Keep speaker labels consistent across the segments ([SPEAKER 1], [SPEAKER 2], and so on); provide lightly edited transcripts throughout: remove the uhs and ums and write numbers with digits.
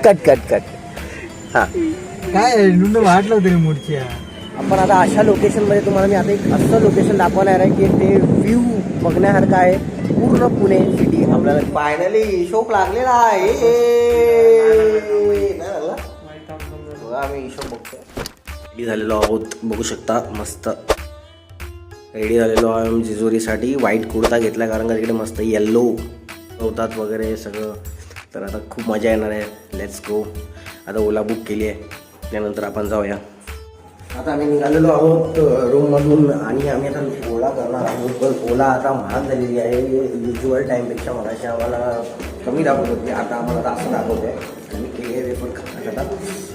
[SPEAKER 1] Cut cut cut. हा
[SPEAKER 2] काय नुंड वाटलं होतं रे मूडची.
[SPEAKER 1] आपण आता अशा लोकेशनमध्ये तुम्हाला मी आता एक असं लोकेशन दाखवणार आहे की ते व्ह्यू बघण्यासारखं आहे. पूर्ण पुणे सिटी आपल्याला फायनली शोप लागलेला आहे. आम्ही शोप बघतो. रेडी झालेलो आहोत, बघू शकता. मस्त रेडी झालेलो आहे जेजुरीसाठी. व्हाईट कुर्ता घेतला कारण का तिकडे मस्त येल्लो होतात वगैरे सगळं. तर आता खूप मजा येणार आहे. Let's go. आता ओला बुक केली आहे, त्यानंतर आपण जाऊया. आता आम्ही निघालेलो आहोत रूममधून आणि आम्ही आता ओला करणार आहोत. पण ओला आता महाग झालेली आहे. युज्युअल टाईमपेक्षा मगाशी आम्हाला कमी दाखवत होती, आता आम्हाला जास्त दाखवत आहे. आम्ही केली आहे पण खात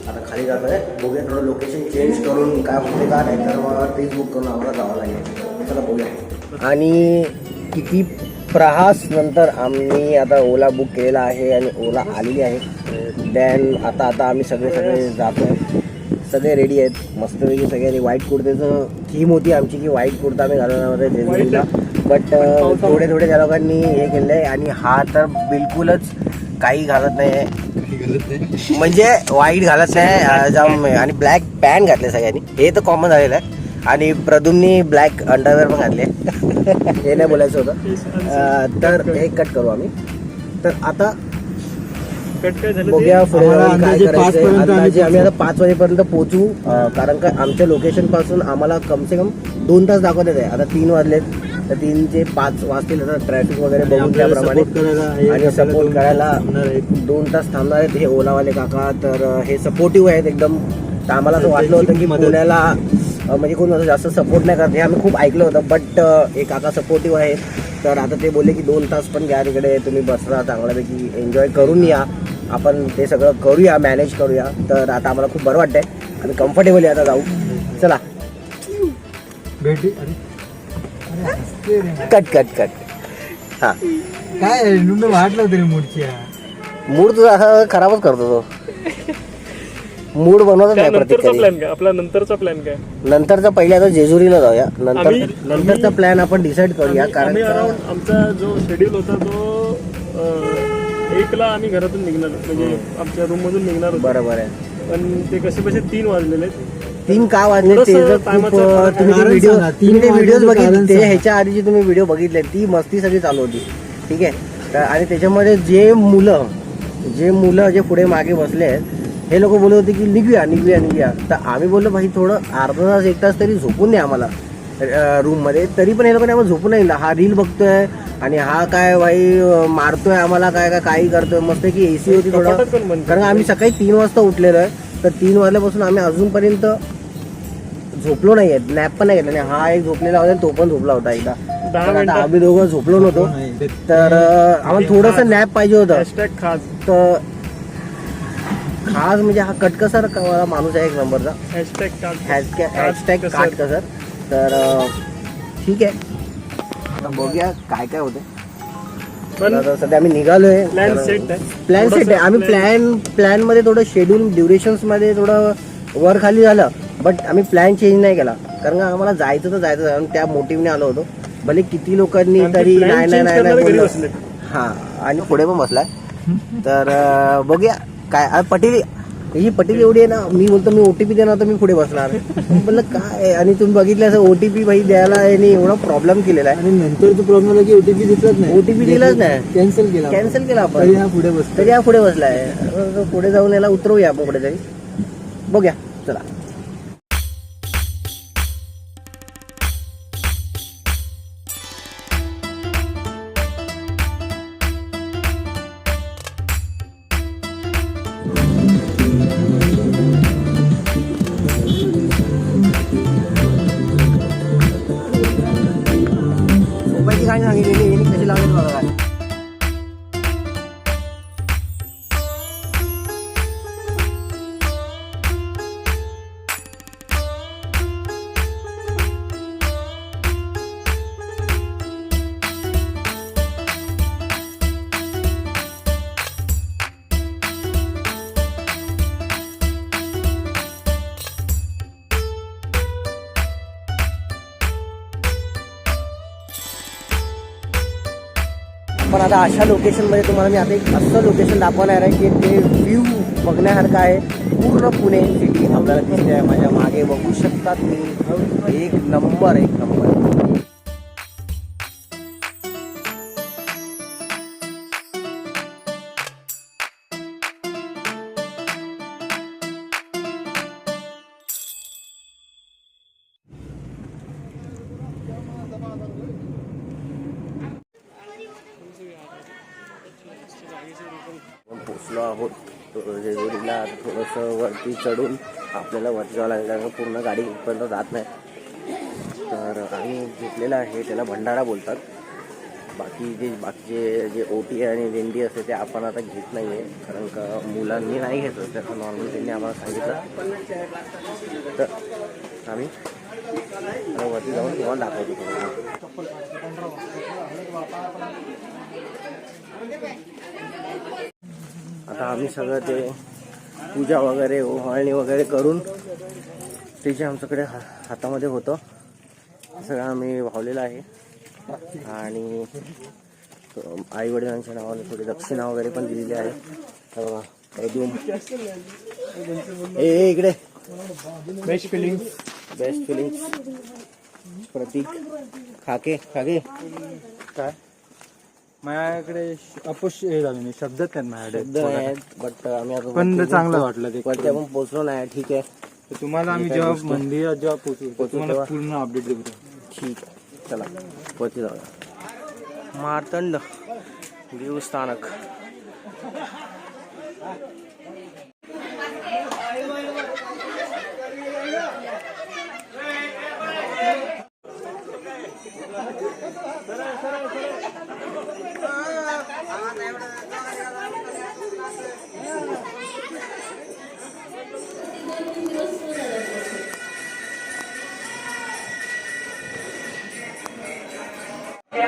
[SPEAKER 1] आता खाली जातो आहे. बघूया थोडं लोकेशन चेंज करून काय होते का, नाही तर मग तेच बुक करून आम्हाला जावं लागेल. चला बघूया. आणि किती प्रहास नंतर आम्ही आता ओला बुक केलेला आहे आणि ओला आलेली आहे. दॅन आता आम्ही सगळे जातो आहे. सगळे रेडी आहेत मस्तपैकी. सगळ्यांनी व्हाईट कुर्त्याचं थीम होती आमची की व्हाईट कुर्ता आम्ही घालणार होते जेजुरीला. बट थोडे त्या लोकांनी हे केलं आहे आणि हा तर बिलकुलच काही घालत नाही आहे. म्हणजे व्हाईट घालत नाही जाम आणि ब्लॅक पॅन्ट घातले सगळ्यांनी. हे तर कॉमन झालेलं आहे. आणि प्रदुमनी ब्लॅक अंडरवेअर पण घातले. हे नाही बोलायचं होतं. तर हे कट करू आम्ही. तर आता बघूया पुढे काय करायचं. अंदाजे आम्ही आता 5 वाजेपर्यंत पोहोचू. कारण का आमच्या लोकेशन पासून आम्हाला कमसे कम 2 तास दाखवत आहे. आता 3 वाजलेत, तर 3 ते 5 वाजतील. आता ट्रॅफिक वगैरे बघून त्याप्रमाणे आणि सपोर्ट करायला 2 तास थांबणार आहेत हे ओलावाले काका. तर हे सपोर्टिव्ह आहेत एकदम. तर आम्हाला असं वाटलं होतं की पुण्याला म्हणजे कोण असं जास्त सपोर्ट नाही करत, हे आम्ही खूप ऐकलं होतं. बट एक काका सपोर्टिव्ह आहे. तर आता ते बोलले की 2 तास पण घ्या तिकडे, तुम्ही बसरा चांगल्यापैकी एन्जॉय करून या. आपण ते सगळं करूया, मॅनेज करूया. तर आता आम्हाला खूप बरं वाटतंय. आम्ही कम्फर्टेबल आता जाऊ. चला कट कट कट. हा
[SPEAKER 2] काय नुंड वाटलं होतं रे मूडची.
[SPEAKER 1] मूड तुझा असा खराबच करतो तो. मूड बनवत नाही प्रत्येक.
[SPEAKER 3] प्लॅन काय आपला नंतरचा प्लॅन काय?
[SPEAKER 1] नंतरचा पहिल्या आता जेजुरीला जाऊया. नंतरचा प्लॅन आपण डिसाईड करूया. कारण
[SPEAKER 3] आमचा जो शेड्यूल होता तो 1ला आम्ही घरातून निघणार, म्हणजे आमच्या रूम मधून निघणार.
[SPEAKER 1] बरोबर आहे.
[SPEAKER 3] पण ते कसे 3 वाजलेले.
[SPEAKER 1] 3 का वाजले ते तुम्ही व्हिडिओज बघितले. ह्याच्या आधीची तुम्ही व्हिडिओ बघितले, ती मस्ती सगळी चालू होती. ठीक आहे. आणि त्याच्यामध्ये जे मुलं जे पुढे मागे बसले आहेत हे लोक बोलत होते की निघूया. तर आम्ही बोललो भाई थोडं अर्धा तास 1 तास तरी झोपून नाही आम्हाला रूममध्ये. तरी पण हे लोकांनी आम्हाला झोपून नाही. हा रील बघतोय आणि हा काय भाई मारतोय आम्हाला, काही करतोय. मस्त की AC होती थोडं. कारण आम्ही सकाळी 3 वाजता उठलेलो आहे. तर 3 वाजल्यापासून आम्ही अजूनपर्यंत झोपलो नाही आहेत, नॅप पण नाही घेतला. आणि हा एक झोपलेला होता, तो पण झोपला होता एकदा. आता आम्ही दोघं झोपलो नव्हतो. तर आम्हाला थोडंसं नॅप पाहिजे होतं. तर खास म्हणजे हा कटकसर माणूस आहे एक नंबरचा. हॅशटॅग काटकसर. तर ठीक आहे. आता बघूया काय होतं. सध्या आम्ही निघालोय. प्लॅन सेट आहे. आम्ही प्लॅन मध्ये थोडं शेड्यूल ड्युरेशन्स मध्ये थोडं वर खाली झालं. बट आम्ही प्लॅन चेंज नाही केला कारण का आम्हाला जायचं त्या मोटिव्हने आलो होतो. भले किती लोकांनी तरी नाही बोललं. हा आणि पुढे पण बसलाय. तर बघूया काय. ही पटेल एवढी आहे ना, मी बोलतो मी OTP देणार तर मी पुढे बसणार. म्हणलं काय. आणि तुम्ही बघितलं असं OTP भाई द्यायला एवढा प्रॉब्लेम केलेला आहे.
[SPEAKER 2] आणि नंतर प्रॉब्लेम झाला की OTP दिलाच नाही.
[SPEAKER 1] OTP दिलाच नाही. कॅन्सल केला आपण. तरी हा पुढे बसलाय. पुढे जाऊन याला उतरवूया आपण पुढे तरी. बघूया चला. गाणी सांगितलेली कशी लावली बघा. आपण आता अशा लोकेशनमध्ये तुम्हाला मी आता एक असं लोकेशन दाखवणार आहे की ते व्ह्यू बघण्यासारखं आहे. पूर्ण पुणे सिटी आपल्याला दिसते आहे. माझ्या मागे बघू शकता तुम्ही. एक नंबर. पोचलो आहोत जेजुरीला. थोडंसं वरती चढून आपल्याला वरती जावं लागेल कारण पूर्ण गाडी इथपर्यंत जात नाही. तर आम्ही घेतलेलं आहे, त्याला भंडारा बोलतात. बाकीचे जे ओटी आणि दिंडी असते ते आपण आता घेत नाही आहे कारण का मुलांनी नाही घेतलं. त्याचं नॉर्मल त्यांनी आम्हाला सांगितलं. तर आम्ही वरती जाऊन तुम्हाला दाखवतो. आता आम्ही सगळं ते पूजा वगैरे ओवाळणी वगैरे करून ते जे आमच्याकडे हातामध्ये होतं सगळं आम्ही वाहवलेलं आहे. आणि आईवडिलांच्या नावाने थोडी दक्षिणा वगैरे पण दिलेली आहे. इकडे बेस्ट फिलिंग्स प्रतीक खाके
[SPEAKER 2] काय माझ्याकडे शब्द आहेत माझ्याकडे,
[SPEAKER 1] बट आम्ही आता
[SPEAKER 2] पण चांगलं वाटलं ते.
[SPEAKER 1] वरती आपण पोहोचलो नाही. ठीक आहे,
[SPEAKER 2] तर तुम्हाला आम्ही जेव्हा मंदिरात जेव्हा पोहोचू तुम्हाला पूर्ण अपडेट देऊ.
[SPEAKER 1] ठीक आहे, चला वरती जाऊया. मार्तंड देवस्थानक.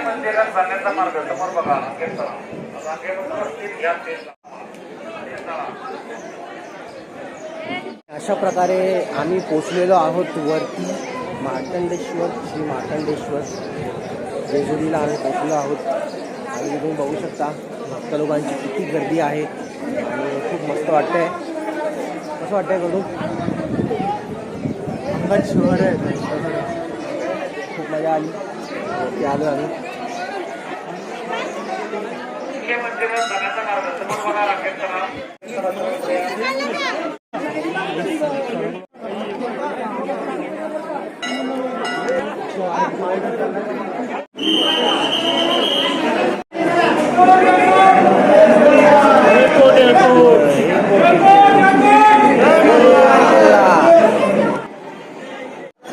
[SPEAKER 4] मंदिरात जाण्याचा मार्ग समोर बघा.
[SPEAKER 1] अशा प्रकारे आम्ही पोचलेलो आहोत वरती. मार्तंडेश्वर, श्री मार्तंडेश्वर जेजुरीला आम्ही पोचलो आहोत. आणि तुम्ही बघू शकता भक्त लोकांची किती गर्दी आहे आणि खूप मस्त वाटतंय. कसं वाटतंय कडू? खूप मजा आली. वरती आलो आम्ही.
[SPEAKER 4] मंदिरात जाण्याचा मार्ग समोर बघा.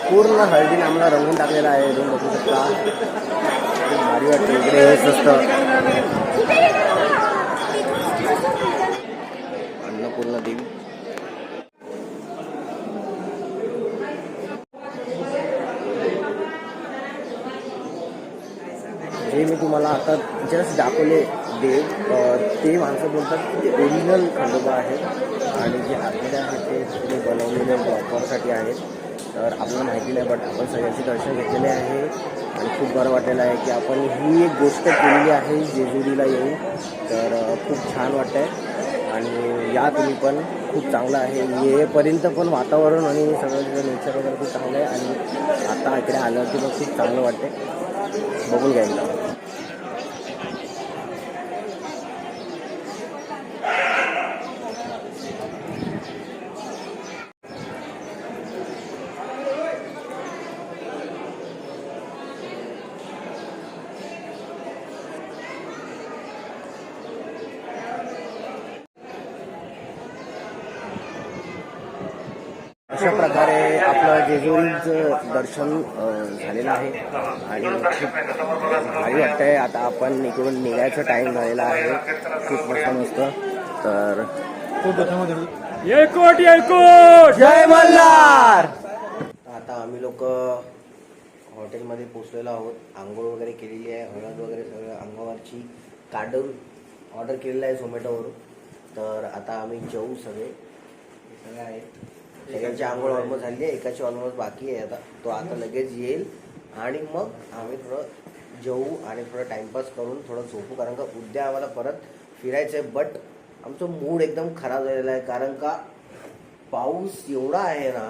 [SPEAKER 1] पूर्ण हळदीने आम्हाला रंगून टाकलेला आहे. तुम्ही बघू शकता खूप भारी वाटतं. इकडे हेच असतं अन्नपूर्णा देवी. जे मी तुम्हाला आता जस्ट दाखवले देव, ते माणसं बोलतात की ते ओरिजिनल खंडोबा आहे आणि जे आतमध्ये आहेत ते बनवलेले वापरसाठी आहेत. तर आपल्याला माहिती नाही, बट आपण सगळ्यांचे दर्शन घेतलेले आहे आणि खूप बरं वाटलेलं आहे की आपण ही एक गोष्ट केलेली आहे जेजुरीला येऊन. तर खूप छान वाटतं आहे आणि या तुम्ही पण खूप चांगलं आहे. येईपर्यंत पण वातावरण आणि सगळं तिथं नेचर वगैरे खूप चांगलं आहे आणि आता इकडे आल्यावरती पण खूप चांगलं वाटते. बघून घ्यायला. अशा प्रकारे आपलं जेजुरीचं दर्शन झालेलं आहे आणि खूप भारी वाटतंय. आता आपण इकडून निघायचं टाईम झालेला आहे. खूप मस्त. तर जय मल्हार. आता आम्ही लोक हॉटेलमध्ये पोचलेलो आहोत. आंघोळ वगैरे केलेली आहे, हळद वगैरे सगळं अंगावरची काढून ऑर्डर केलेलं आहे झोमॅटोवरून. तर आता आम्ही जेवू सगळे आहेत. सगळ्यांची आंघोळ ऑलमोस्ट झाली आहे, एकाची ऑलमोस्ट बाकी आहे. आता तो आता लगेच येईल आणि मग आम्ही थोडं जेवू आणि थोडं टाइमपास करून थोडं झोपू, कारण का उद्या आम्हाला परत फिरायचं आहे. बट आमचं मूड एकदम खराब झालेला आहे, कारण का पाऊस एवढा आहे ना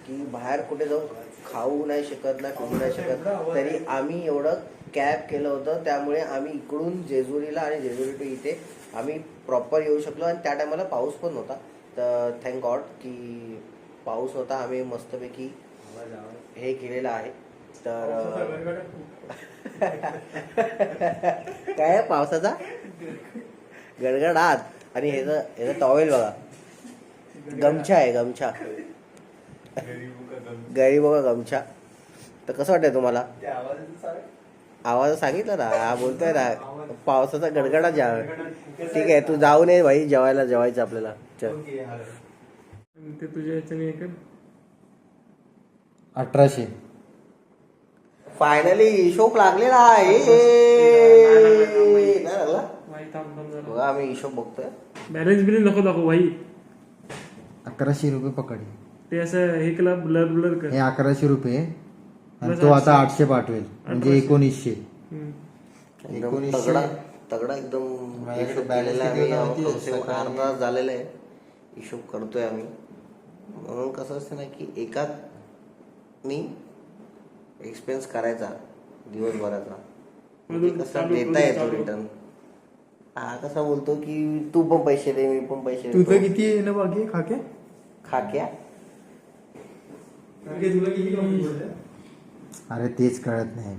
[SPEAKER 1] की बाहेर कुठे जाऊन खाऊ नाही शकत ना फिरू नाही शकत. तरी आम्ही एवढं कॅब केलं होतं, त्यामुळे आम्ही इकडून जेजुरीला आणि जेजुरी टू इथे आम्ही प्रॉपर येऊ शकलो. आणि त्या टायमाला पाऊस पण नव्हता, तर थँक गॉड की पाऊस नव्हता. आम्ही मस्तपैकी हे केलेलं आहे. तर काय पावसाचा गडगडाट. आणि ह्याचं टॉवेल बघा, गमछा आहे, गमछा गरीब बघा गमछा. तर कसं वाटतंय तुम्हाला? आवाज सांगितलं ना, हा बोलतोय ना पावसाचा गडगडा जा. ठीक आहे, तू जाऊ नये भाई, जेवायचं आपल्याला. चल.
[SPEAKER 3] ते तुझ्या ह्याच्याने एक
[SPEAKER 2] 1800.
[SPEAKER 1] फायनली शोक लागलेला आहे. नाही लागला? बघा आम्ही हिशोब बघतोय.
[SPEAKER 3] बॅलन्स बिलन्स नको दाखव भाई.
[SPEAKER 2] 1100 रुपये पकडले.
[SPEAKER 3] ते असं हे केलं ब्लर ब्लर कर.
[SPEAKER 2] हे 1100 रुपये आणि तो आता 800 पाठवेल, म्हणजे 1900.
[SPEAKER 1] एकदम तगडा एकदम
[SPEAKER 2] माझ्याकडे
[SPEAKER 1] हिशोब
[SPEAKER 2] balance
[SPEAKER 1] केलेला
[SPEAKER 2] किती
[SPEAKER 1] आहे.
[SPEAKER 2] होता माहिती आहे?
[SPEAKER 1] अर्धा झालेला आहे, हिशोब करतोय आम्ही. म्हणून कसं असतं ना की एकानी एक्सपेन्स करायचा दिवसभराचा, म्हणजे कसं देता येतो रिटर्न. हा कसा बोलतो की तू पण पैसे दे, मी पण पैसे
[SPEAKER 2] तुझं
[SPEAKER 1] देतो.
[SPEAKER 2] किती आहे ना बाकी खाके?
[SPEAKER 1] खाक्या
[SPEAKER 2] अरे तेच कळत नाही.